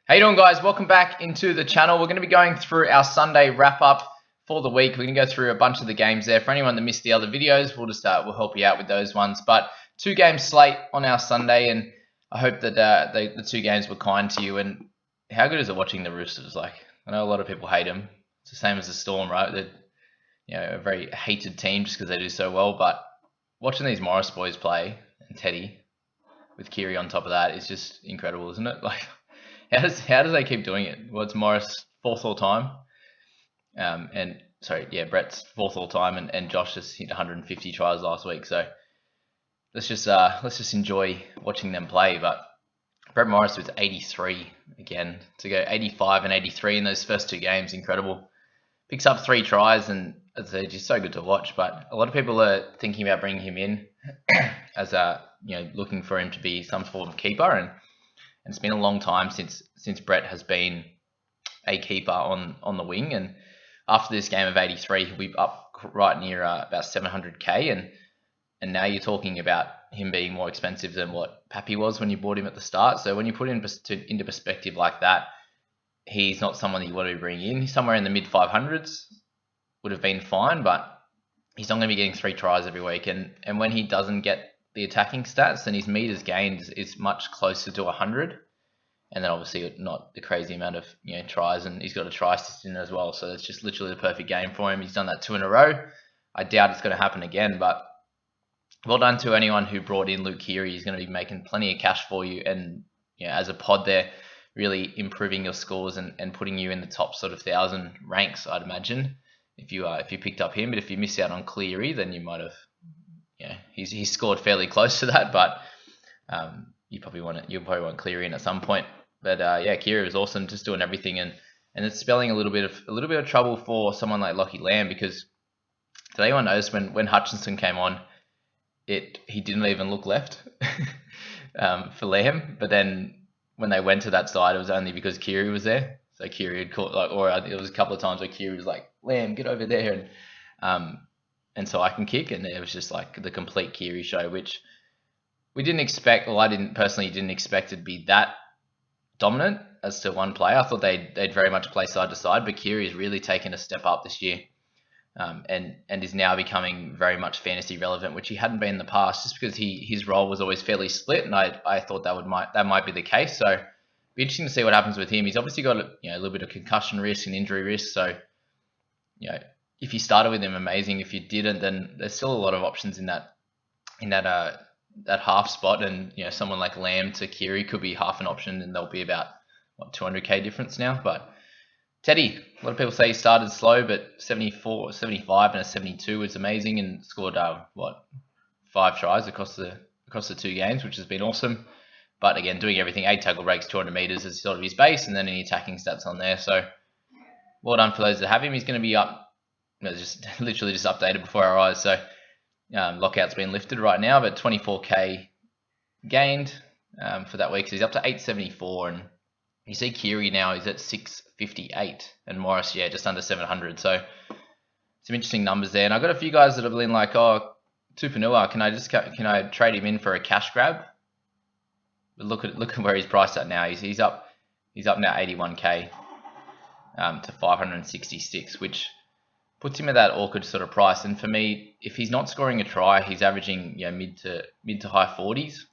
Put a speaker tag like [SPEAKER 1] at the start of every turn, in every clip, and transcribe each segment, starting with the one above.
[SPEAKER 1] How you doing, guys? Welcome back into the channel. We're going to be going through our Sunday wrap-up for the week. We're going to go through a bunch of the games there. For anyone that missed the other videos, we'll help you out with those ones. But 2-game slate on our Sunday, and I hope that the 2 games were kind to you. And how good is it watching the Roosters? Like, I know a lot of people hate them. It's the same as the Storm, right? They're a very hated team just because they do so well. But watching these Morris boys play, and Teddy with Kiri on top of that, is just incredible, isn't it? Like, how does they keep doing it? Well, it's Morris 4th all time, Brett's 4th all time, and Josh just hit 150 tries last week. So let's just enjoy watching them play. But Brett Morris with 83 again, to go 85 and 83 in those first 2 games, incredible. Picks up 3 tries, and it's just so good to watch. But a lot of people are thinking about bringing him in as looking for him to be some form of keeper, and it's been a long time since Brett has been a keeper on the wing. And after this game of 83, he'll be up right near about 700k, and now you're talking about him being more expensive than what Pappy was when you bought him at the start. So when you put him into perspective like that, he's not someone that you want to bring in. He's somewhere in the mid 500s, would have been fine, but he's not going to be getting 3 tries every week. And when he doesn't get the attacking stats, then his meters gained is much closer to 100, and then obviously not the crazy amount of tries, and he's got a try assist in as well. So it's just literally the perfect game for him. He's done that 2 in a row. I doubt it's going to happen again, but well done to anyone who brought in Luke Keary. He's going to be making plenty of cash for you, and as a pod there, really improving your scores and putting you in the top sort of 1,000 ranks, I'd imagine, if you picked up him. But if you miss out on Cleary, then you might have. He's scored fairly close to that, but you'll probably want Cleary in at some point. But Kiri was awesome, just doing everything, and it's spelling a little bit of trouble for someone like Lachie Lamb, because did anyone notice when Hutchinson came on, he didn't even look left for Lamb, but then when they went to that side, it was only because Kiri was there. So Kiri had caught, or it was a couple of times where Kiri was like, "Lamb, get over there," and so I can kick, and it was just like the complete Kiri show, which we didn't expect. Well, I didn't expect it to be that dominant as to one player. I thought they'd very much play side to side, but Kiri has really taken a step up this year, and is now becoming very much fantasy relevant, which he hadn't been in the past, just because his role was always fairly split, and I thought that might be the case. So it'll be interesting to see what happens with him. He's obviously got a little bit of concussion risk and injury risk, so if you started with him, amazing. If you didn't, then there's still a lot of options in that half spot, and someone like Lamb to Kiri could be half an option, and there'll be about 200k difference now. But Teddy, a lot of people say he started slow, but 74, 75 and a 72 is amazing, and scored 5 tries across the 2 games, which has been awesome. But again, doing everything, 8 tackle breaks, 200 meters is sort of his base, and then any attacking stats on there. So well done for those that have him. He's going to be up, just literally just updated before our eyes. So lockout's been lifted right now, but 24k gained for that week. So he's up to 874, and you see Kiri now is at 658, and Morris just under 700. So some interesting numbers there. And I've got a few guys that have been like, "Oh, Tupanua, can I trade him in for a cash grab?" But look at where he's priced at now. He's up now 81k to 566, which puts him at that awkward sort of price. And for me, if he's not scoring a try, he's averaging mid to high 40s,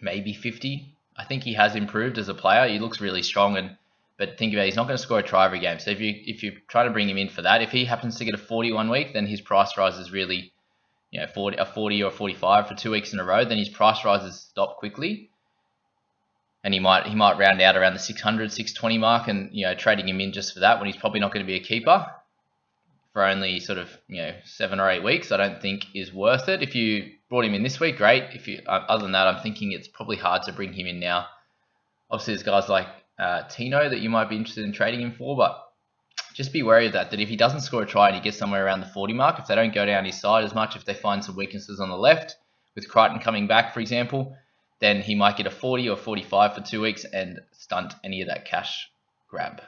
[SPEAKER 1] maybe 50. I think he has improved as a player. He looks really strong, but think about it, he's not going to score a try every game. So if you try to bring him in for that, if he happens to get a 41 week, then his price rise is really 40 or a 45 for 2 weeks in a row. Then his price rises stop quickly, and he might round out around the 600, 620 mark, and trading him in just for that when he's probably not going to be a keeper for only sort of 7 or 8 weeks, I don't think is worth it. If you brought him in this week, great. If you other than that, I'm thinking it's probably hard to bring him in now. Obviously, there's guys like Tino that you might be interested in trading him for, but just be wary of that if he doesn't score a try and he gets somewhere around the 40 mark, if they don't go down his side as much, if they find some weaknesses on the left, with Crichton coming back, for example, then he might get a 40 or 45 for 2 weeks and stunt any of that cash grab.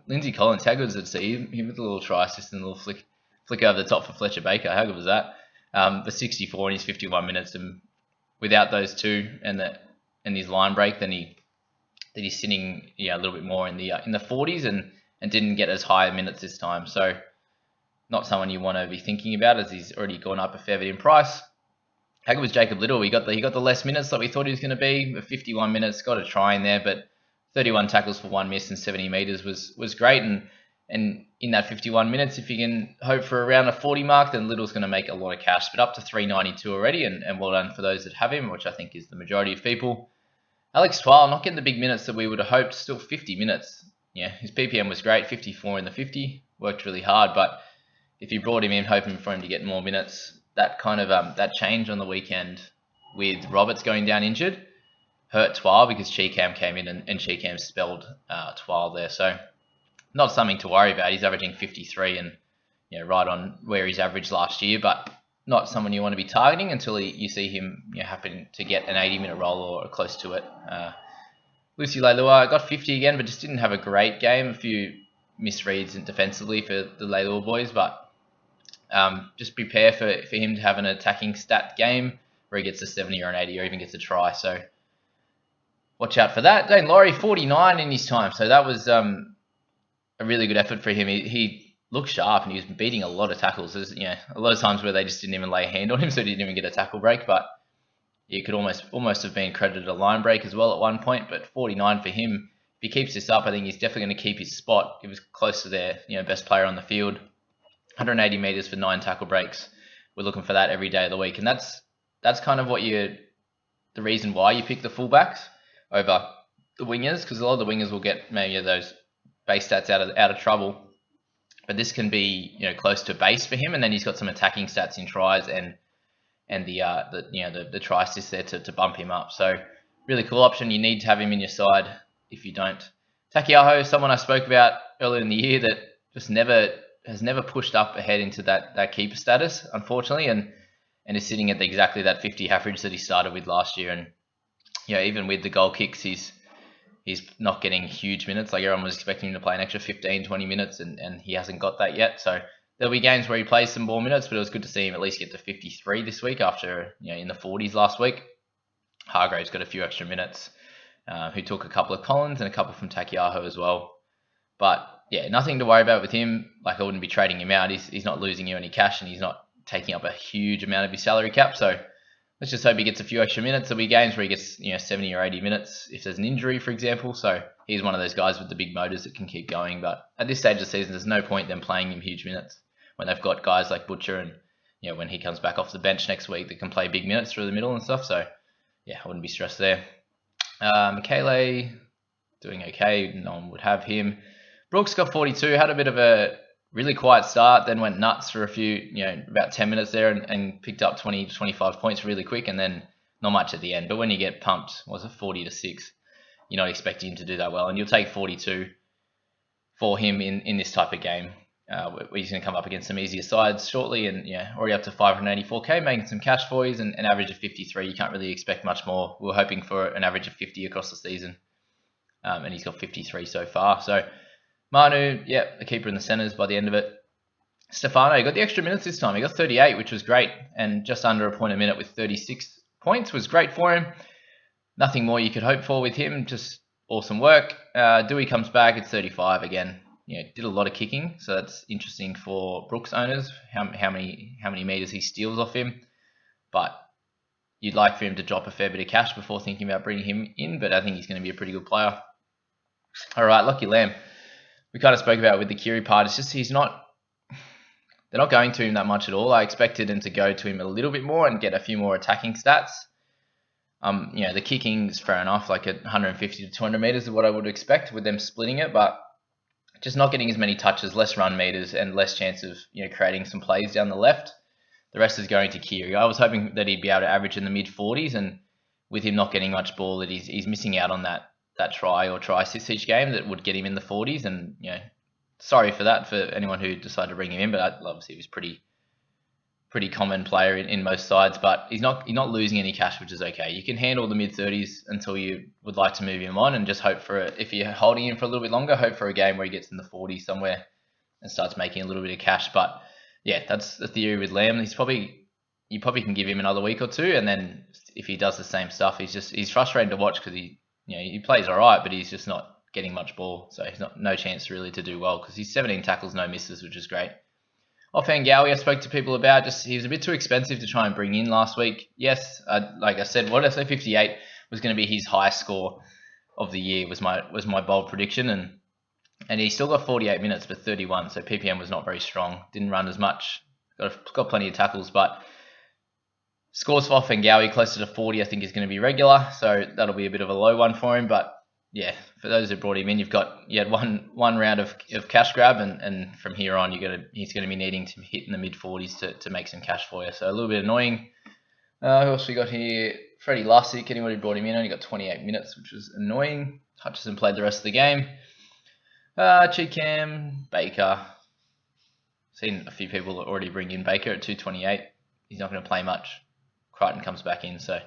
[SPEAKER 1] Lindsay Collins, how good does it see him with a little try assist and a little flick over the top for Fletcher Baker? How good was that? The 64 in his 51 minutes, and without those two and his line break, then that he's sitting a little bit more in the 40s and didn't get as high minutes this time. So not someone you want to be thinking about, as he's already gone up a fair bit in price. How good was Jacob Little? He got the less minutes that we thought he was going to be. 51 minutes, got a try in there, but 31 tackles for 1 miss and 70 meters was great. And in that 51 minutes, if you can hope for around a 40 mark, then Little's going to make a lot of cash. But up to 392 already, and well done for those that have him, which I think is the majority of people. Alex Twile not getting the big minutes that we would have hoped. Still 50 minutes. Yeah, his PPM was great, 54 in the 50. Worked really hard, but if you brought him in hoping for him to get more minutes, that kind of that change on the weekend with Roberts going down injured hurt Twile, because Cheekham came in and Cheekham spelled Twile there. So not something to worry about. He's averaging 53 and right on where he's averaged last year, but not someone you want to be targeting until you see him happen to get an 80-minute role or close to it. Lucy Leilua got 50 again, but just didn't have a great game. A few misreads defensively for the Leilua boys, but just prepare for him to have an attacking stat game where he gets a 70 or an 80 or even gets a try. So watch out for that. Dane Laurie, 49 in his time. So that was a really good effort for him. He looked sharp and he was beating a lot of tackles. There's a lot of times where they just didn't even lay a hand on him, so he didn't even get a tackle break. But you could almost have been credited a line break as well at one point. But 49 for him. If he keeps this up, I think he's definitely going to keep his spot. He was close to their best player on the field. 180 meters for 9 tackle breaks. We're looking for that every day of the week, and that's kind of the reason why you pick the fullbacks over the wingers, because a lot of the wingers will get maybe those base stats out of trouble, but this can be close to base for him, and then he's got some attacking stats in tries and the try assist there to bump him up. So really cool option. You need to have him in your side. If you don't, Takiaho, someone I spoke about earlier in the year that just has never pushed up ahead into that keeper status, unfortunately, and is sitting at exactly that 50 average that he started with last year. And even with the goal kicks, he's not getting huge minutes. Like, everyone was expecting him to play an extra 15, 20 minutes, and he hasn't got that yet. So there'll be games where he plays some more minutes, but it was good to see him at least get to 53 this week after in the 40s last week. Hargrave's got a few extra minutes, who took a couple of Collins and a couple from Takiaho as well. But yeah, nothing to worry about with him. Like, I wouldn't be trading him out. He's not losing you any cash, and he's not taking up a huge amount of his salary cap. So let's just hope he gets a few extra minutes. There'll be games where he gets 70 or 80 minutes if there's an injury, for example. So he's one of those guys with the big motors that can keep going. But at this stage of the season, there's no point them playing him huge minutes when they've got guys like Butcher and when he comes back off the bench next week that can play big minutes through the middle and stuff. So yeah, I wouldn't be stressed there. Michele doing okay. No one would have him. Brooks got 42, had a bit of a really quiet start, then went nuts for a few, about 10 minutes there and picked up 20 to 25 points really quick, and then not much at the end. But when you get pumped, 40 to 6, you're not expecting him to do that well. And you'll take 42 for him in this type of game, where he's going to come up against some easier sides shortly, and already up to 584k, making some cash for you, and an average of 53. You can't really expect much more. We were hoping for an average of 50 across the season, and he's got 53 so far. So Manu, the keeper in the centres by the end of it. Stefano got the extra minutes this time. He got 38, which was great, and just under a point a minute with 36 points was great for him. Nothing more you could hope for with him. Just awesome work. Dewey comes back. It's 35 again. Did a lot of kicking, so that's interesting for Brooks owners. How many meters he steals off him, but you'd like for him to drop a fair bit of cash before thinking about bringing him in. But I think he's going to be a pretty good player. All right, Lockie Lamb. We kind of spoke about with the Kiri part. It's just they're not going to him that much at all. I expected them to go to him a little bit more and get a few more attacking stats. The kicking's fair enough, like at 150 to 200 meters is what I would expect with them splitting it, but just not getting as many touches, less run meters, and less chance of creating some plays down the left. The rest is going to Kiri. I was hoping that he'd be able to average in the mid 40s, and with him not getting much ball, that he's missing out on that try or try assist each game that would get him in the 40s. And sorry for that for anyone who decided to bring him in, but obviously he was pretty common player in most sides. But he's not losing any cash, which is okay. You can handle the mid 30s until you would like to move him on, and just hope for if you're holding him for a little bit longer, hope for a game where he gets in the 40s somewhere and starts making a little bit of cash. But yeah, that's the theory with Lamb. You probably can give him another week or two, and then if he does the same stuff, he's frustrating to watch because he plays all right, but he's just not getting much ball, so he's no chance really to do well because he's 17 tackles, no misses, which is great. Offengawi, I spoke to people about. Just he was a bit too expensive to try and bring in last week. Yes, like I said, what did I say? 58 was going to be his highest score of the year. Was my bold prediction, and he still got 48 minutes for 31. So PPM was not very strong. Didn't run as much. Got plenty of tackles, but scores for Offengawi closer to 40. I think is going to be regular. So that'll be a bit of a low one for him, but. Yeah, for those who brought him in, you had one round of cash grab, and from here on, he's going to be needing to hit in the mid 40s to make some cash for you. So a little bit annoying. Who else we got here? Freddie Lussick. Anybody brought him in? Only got 28 minutes, which was annoying. Hutchison played the rest of the game. Cheekham, Baker. Seen a few people already bring in Baker at 228. He's not going to play much. Crichton comes back in, so.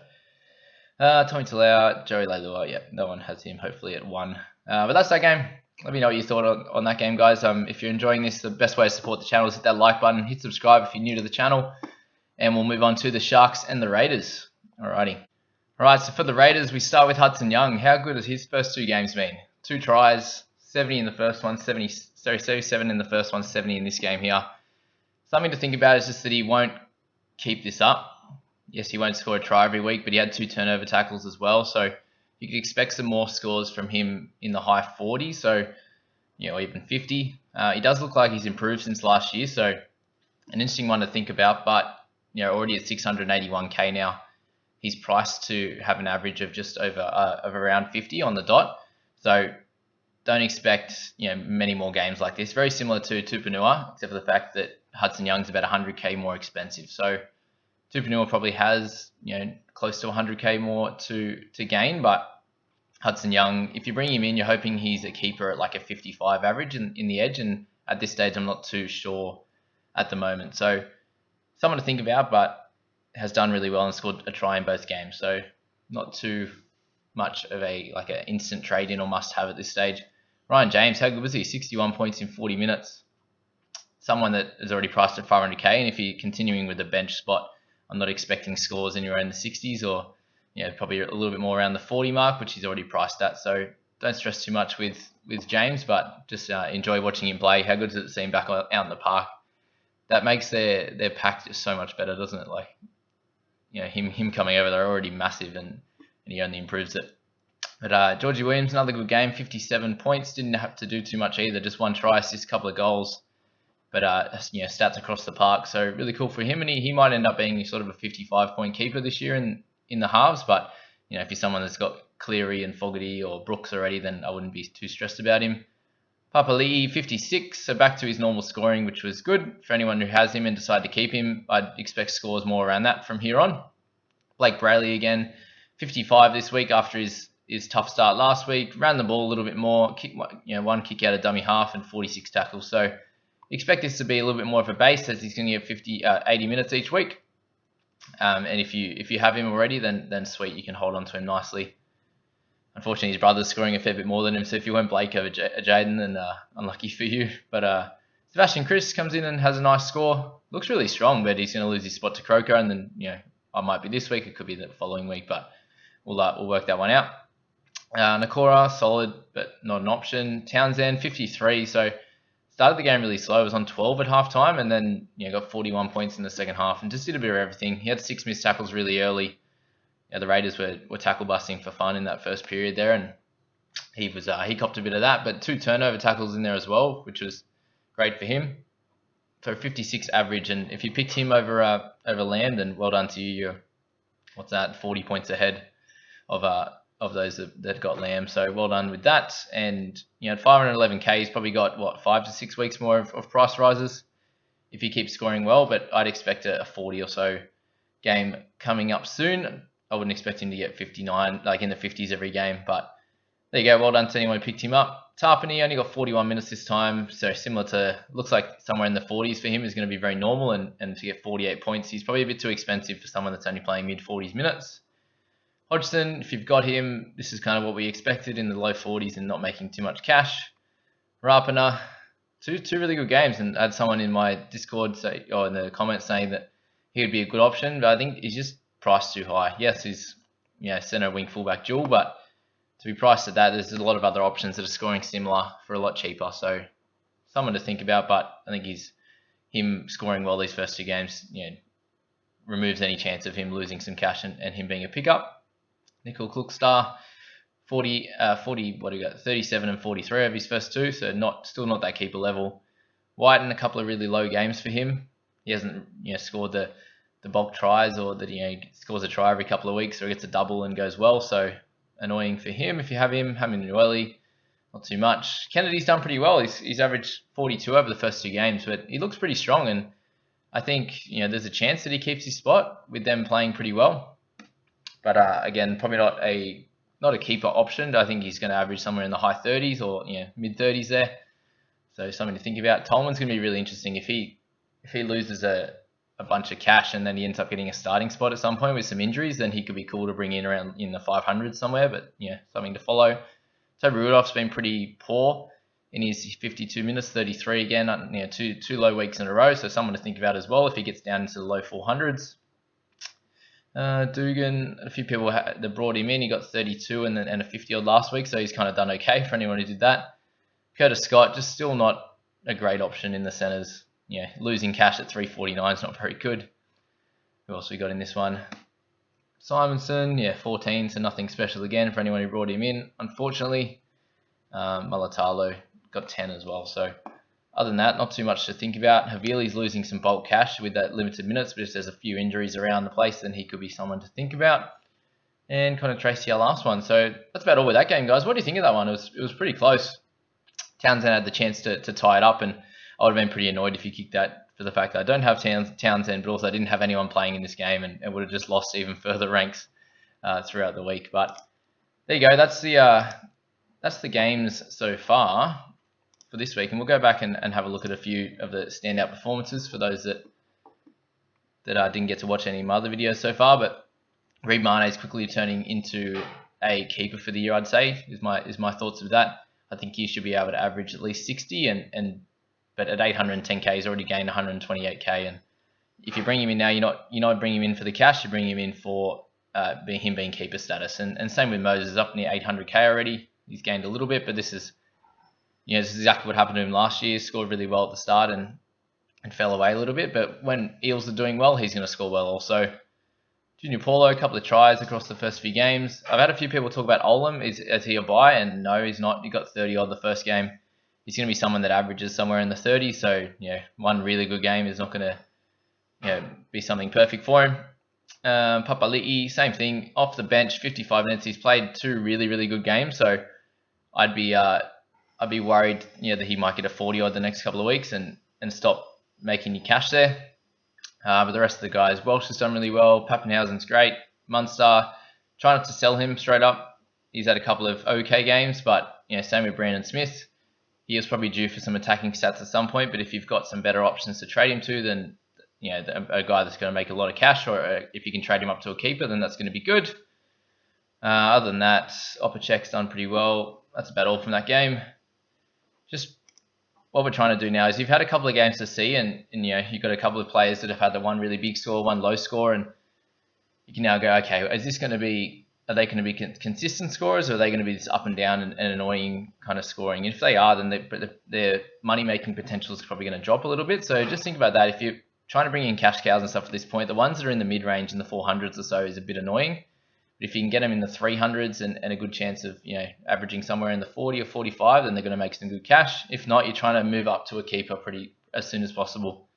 [SPEAKER 1] Tommy Talau, Joey Leilua, yeah, no one has him, hopefully at 1. But that's that game. Let me know what you thought on that game, guys. If you're enjoying this, the best way to support the channel is hit that like button, hit subscribe if you're new to the channel, and we'll move on to the Sharks and the Raiders. Alrighty. Alright, so for the Raiders, we start with Hudson Young. How good has his first 2 games been? 2 tries, 70 in the first one, 37 in the first one, 70 in this game here. Something to think about is just that he won't keep this up. Yes, he won't score a try every week, but he had 2 turnover tackles as well. So you could expect some more scores from him in the high 40s, so even 50. He does look like he's improved since last year, so an interesting one to think about. But already at 681k now, he's priced to have an average of just over of around 50 on the dot. So don't expect many more games like this. Very similar to Tupanua, except for the fact that Hudson Young's about 100k more expensive. So Tupanua probably has close to 100k more to gain, but Hudson Young, if you bring him in, you're hoping he's a keeper at like a 55 average in the edge, and at this stage I'm not too sure at the moment. So someone to think about, but has done really well and scored a try in both games, so not too much of an instant trade in or must have at this stage. Ryan James, how good was he? 61 points in 40 minutes. Someone that is already priced at 500k, and if you're continuing with the bench spot, I'm not expecting scores anywhere in the 60s or probably a little bit more around the 40 mark, which he's already priced at. So don't stress too much with James, but just enjoy watching him play. How good does it seem back out in the park? That makes their pack just so much better, doesn't it? Like him coming over, they're already massive, and he only improves it. But Georgie Williams, another good game, 57 points. Didn't have to do too much either. Just 1 try, assist, couple of goals. But stats across the park, so really cool for him, and he might end up being sort of a 55-point keeper this year in the halves. But if you're someone that's got Cleary and Fogarty or Brooks already, then I wouldn't be too stressed about him. Papali, 56, so back to his normal scoring, which was good for anyone who has him and decide to keep him. I'd expect scores more around that from here on. Blake Braley again, 55 this week after his tough start last week. Ran the ball a little bit more, one kick out of dummy half and 46 tackles. So expect this to be a little bit more of a base, as he's going to get 80 minutes each week. And if you have him already, then sweet, you can hold on to him nicely. Unfortunately, his brother's scoring a fair bit more than him, so if you went Blake over Jaden, then unlucky for you. But Sebastian Kris comes in and has a nice score. Looks really strong, but he's going to lose his spot to Croker, and then I might be this week, it could be the following week, but we'll work that one out. Nakora, solid, but not an option. Townsend, 53, so started the game really slow. It was on 12 at halftime, and then got 41 points in the second half, and just did a bit of everything. He had 6 missed tackles really early. The Raiders were tackle busting for fun in that first period there, and he copped a bit of that, but 2 turnover tackles in there as well, which was great for him. For 56 average, and if you picked him over Lamb, then well done to you. You're 40 points ahead of those that got Lamb, so well done with that. And at 511k, he's probably got 5 to 6 weeks more of price rises if he keeps scoring well, but I'd expect a 40 or so game coming up soon. I wouldn't expect him to get 59, like in the 50s every game, but there you go. Well done to anyone who picked him up. Tarpany only got 41 minutes this time, so similar to, looks like somewhere in the 40s for him is going to be very normal, and to get 48 points, he's probably a bit too expensive for someone that's only playing mid-40s minutes. Hodgson, if you've got him, this is kind of what we expected, in the low 40s and not making too much cash. Rapana, two really good games, and I had someone in my Discord or in the comments saying that he would be a good option, but I think he's just priced too high. Yes, he's centre wing fullback dual, but to be priced at that, there's a lot of other options that are scoring similar for a lot cheaper. So someone to think about, but I think him scoring well these first 2 games, removes any chance of him losing some cash and him being a pickup. Nickel Cookstar, 40, what do you got? 37 and 43 of his first 2, so still not that keeper level. White in a couple of really low games for him. He hasn't scored the bulk tries, or that he scores a try every couple of weeks, or gets a double and goes well. So annoying for him if you have him. Having Noeli, not too much. Kennedy's done pretty well. He's averaged 42 over the first 2 games, but he looks pretty strong, and I think there's a chance that he keeps his spot with them playing pretty well. But again, probably not a keeper option. I think he's going to average somewhere in the high 30s or mid 30s there. So something to think about. Tolman's going to be really interesting if he loses a bunch of cash and then he ends up getting a starting spot at some point with some injuries. Then he could be cool to bring in around in the 500s somewhere. But something to follow. Toby Rudolph's been pretty poor in his 52 minutes, 33 again. Two low weeks in a row. So someone to think about as well if he gets down into the low 400s. Dugan, a few people that brought him in. He got 32 and a 50 odd last week, so he's kind of done okay for anyone who did that. Curtis Scott, just still not a great option in the centres. Losing cash at 349 is not very good. Who else we got in this one? Simonson, 14, so nothing special again for anyone who brought him in. Unfortunately, Mulatalo got 10 as well. So other than that, not too much to think about. Havili's losing some bulk cash with that limited minutes, but if there's a few injuries around the place, then he could be someone to think about. And kind of Tracy, our last one. So that's about all with that game, guys. What do you think of that one? It was pretty close. Townsend had the chance to tie it up, and I would have been pretty annoyed if he kicked that for the fact that I don't have Townsend, but also I didn't have anyone playing in this game, and would have just lost even further ranks throughout the week. But there you go. That's the games so far for this week, and we'll go back and have a look at a few of the standout performances for those that didn't get to watch any of my other videos so far. But Reid Mane is quickly turning into a keeper for the year, I'd say, is my thoughts of that. I think he should be able to average at least 60, but at 810k, he's already gained 128k. And if you bring him in now, you're not bringing him in for the cash, you bring him in for him being keeper status. And same with Moses, up near 800k already. He's gained a little bit, but this is exactly what happened to him last year. Scored really well at the start and fell away a little bit. But when Eels are doing well, he's going to score well also. Junior Paulo, a couple of tries across the first few games. I've had a few people talk about Olam. Is he a buy? And no, he's not. He got 30 odd the first game. He's going to be someone that averages somewhere in the 30s. So, one really good game is not going to be something perfect for him. Papali, same thing. Off the bench, 55 minutes. He's played 2 really, really good games. So I'd be worried that he might get a 40 odd the next couple of weeks and stop making you cash there. But the rest of the guys, Welsh has done really well. Pappenhausen's great. Munster, try not to sell him straight up. He's had a couple of okay games, but same with Brandon Smith. He is probably due for some attacking stats at some point, but if you've got some better options to trade him to, then a guy that's going to make a lot of cash, or if you can trade him up to a keeper, then that's going to be good. Other than that, Opacek's done pretty well. That's about all from that game. Just what we're trying to do now is you've had a couple of games to see, and you've got a couple of players that have had the one really big score, one low score, and you can now go, okay, are they going to be consistent scorers, or are they going to be this up and down and annoying kind of scoring? And if they are, then their money-making potential is probably going to drop a little bit. So just think about that. If you're trying to bring in cash cows and stuff at this point, the ones that are in the mid-range in the 400s or so is a bit annoying. But if you can get them in the 300s and a good chance of averaging somewhere in the 40 or 45, then they're going to make some good cash. If not, you're trying to move up to a keeper as soon as possible,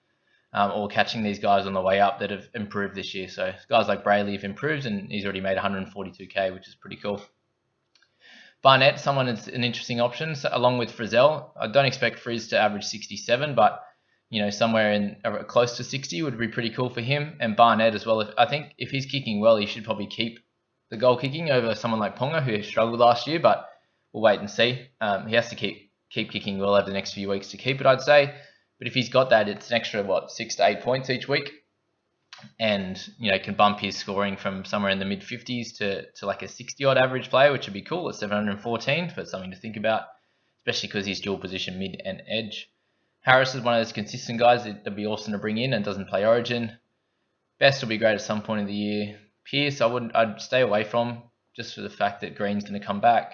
[SPEAKER 1] or catching these guys on the way up that have improved this year. So guys like Braley have improved, and he's already made 142k, which is pretty cool. Barnett, someone that's an interesting option, so along with Frizzell. I don't expect Frizz to average 67, but somewhere in close to 60 would be pretty cool for him. And Barnett as well. I think if he's kicking well, he should probably keep the goal kicking over someone like Ponga, who struggled last year, but we'll wait and see. He has to keep kicking well over the next few weeks to keep it, I'd say. But if he's got that, it's an extra 6 to 8 points each week, and can bump his scoring from somewhere in the mid 50s to like a 60 odd average player, which would be cool at 714. But something to think about, especially because he's dual position mid and edge. Harris is one of those consistent guys that'd be awesome to bring in and doesn't play Origin. Best will be great at some point in the year. Pierce, I'd stay away from. just for the fact that Green's going to come back.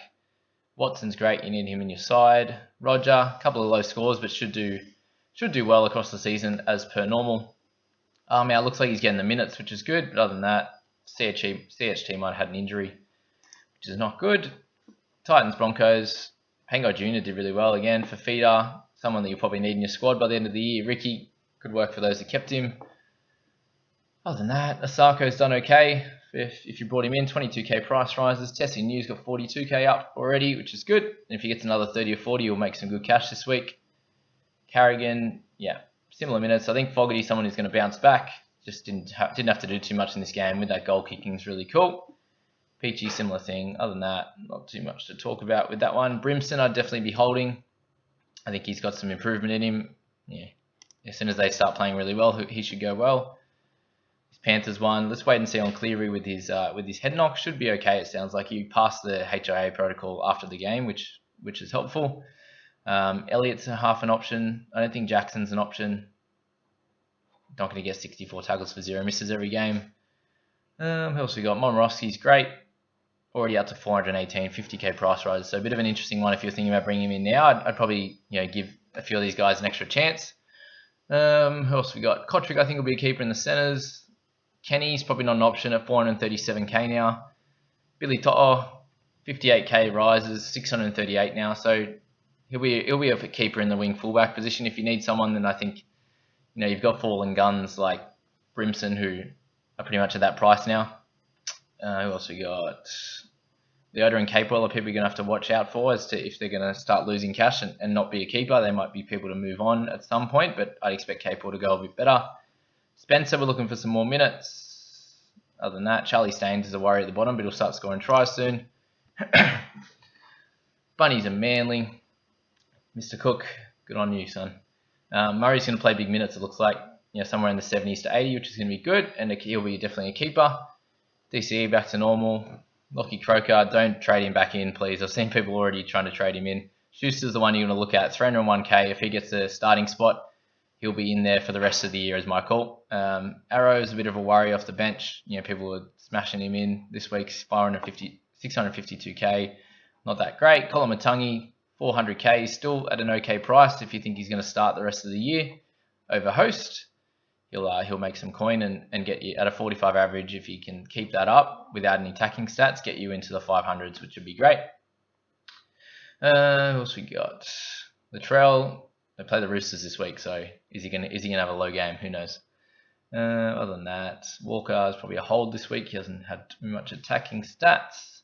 [SPEAKER 1] Watson's great. You need him in your side. Roger, a couple of low scores, but should do well across the season as per normal. It looks like he's getting the minutes, which is good. But other than that, CHT might have had an injury, which is not good. Titans, Broncos. Pangai Jr. did really well again for feeder. Someone that you probably need in your squad by the end of the year. Ricky could work for those that kept him. Other than that, Asako's done okay. If you brought him in, 22k price rises. Tessie News got 42k up already, which is good. And if he gets another 30 or 40, he'll make some good cash this week. Carrigan, yeah, similar minutes. I think Fogarty, someone who's going to bounce back. Just didn't have to do too much in this game with that goal kicking is really cool. Peachy, similar thing. Other than that, not too much to talk about with that one. Brimson, I'd definitely be holding. I think he's got some improvement in him. Yeah, as soon as they start playing really well, he should go well. Panthers one. Let's wait and see on Cleary with his head knock. Should be okay. It sounds like he passed the HIA protocol after the game, which is helpful. Elliott's a half an option. I don't think Jackson's an option. Not going to get 64 tackles for 0 misses every game. Who else we got? Momorowski's great. Already up to 418, 50k price rise. So a bit of an interesting one if you're thinking about bringing him in now. I'd probably give a few of these guys an extra chance. Who else we got? Kotrick I think will be a keeper in the centres. Kenny's probably not an option at 437k now. Billy To'o, 58k rises, 638 now. So he'll be a keeper in the wing fullback position. If you need someone, then I think you've got fallen guns like Brimson who are pretty much at that price now. Who else we got? Leota and Capewell are people you're going to have to watch out for as to if they're going to start losing cash and not be a keeper. They might be people to move on at some point, but I'd expect Capewell to go a bit better. Spencer, we're looking for some more minutes. Other than that, Charlie Staines is a worry at the bottom, but he'll start scoring tries soon. Bunnies and Manly. Mr. Cook, good on you, son. Murray's going to play big minutes, it looks like. Somewhere in the 70s to 80, which is going to be good. And he'll be definitely a keeper. DCE back to normal. Lockie Croker, don't trade him back in, please. I've seen people already trying to trade him in. Schuster's the one you're going to look at. 301k. If he gets a starting spot, he'll be in there for the rest of the year is my call. Arrow's a bit of a worry off the bench. People were smashing him in this week. 652k. Not that great. Colin Matangi, 400k. Still at an okay price if you think he's going to start the rest of the year over Host. He'll make some coin and get you at a 45 average if he can keep that up without any attacking stats, get you into the 500s, which would be great. What else we got? Latrell, they play the Roosters this week, so is he gonna have a low game? Who knows? Other than that, Walker is probably a hold this week. He hasn't had too much attacking stats.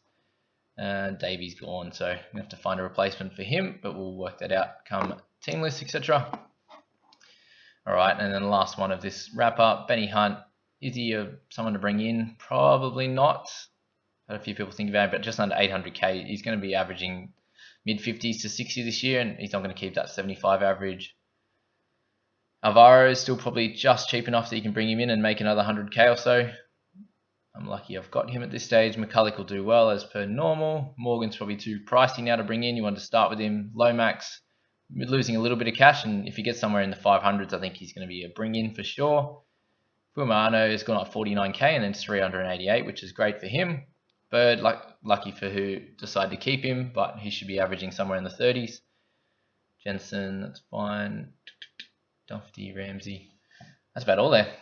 [SPEAKER 1] Davy's gone, so we have to find a replacement for him, but we'll work that out come team list, etc. All right, and then the last one of this wrap up, Benny Hunt. Is he someone to bring in? Probably not. Had a few people think about it, but just under 800k. He's going to be averaging mid 50s to 60 this year, and he's not going to keep that 75 average. Alvaro is still probably just cheap enough that you can bring him in and make another 100k or so. I'm lucky I've got him at this stage. McCulloch will do well as per normal. Morgan's probably too pricey now to bring in. You want to start with him. Lomax, losing a little bit of cash, and if he gets somewhere in the 500s, I think he's going to be a bring-in for sure. Fumano has gone up 49k and then 388, which is great for him. Bird, lucky for who decided to keep him, but he should be averaging somewhere in the 30s. Jensen, that's fine. Duffy, Ramsey. That's about all there.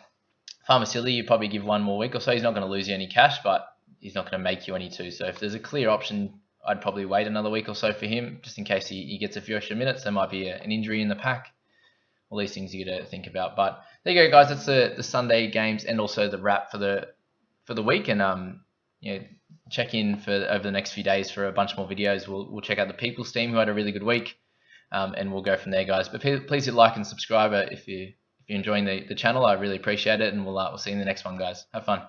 [SPEAKER 1] Farmasili, you probably give one more week or so. He's not going to lose you any cash, but he's not going to make you any too. So if there's a clear option, I'd probably wait another week or so for him, just in case he gets a few extra minutes. There might be an injury in the pack. All these things you got to think about. But there you go, guys. That's the Sunday games and also the wrap for the week. And check in for over the next few days for a bunch more videos. We'll check out the People's team who had a really good week, and we'll go from there, guys. But please hit like and subscribe if you're enjoying the channel. I really appreciate it, and we'll see you in the next one, guys. Have fun.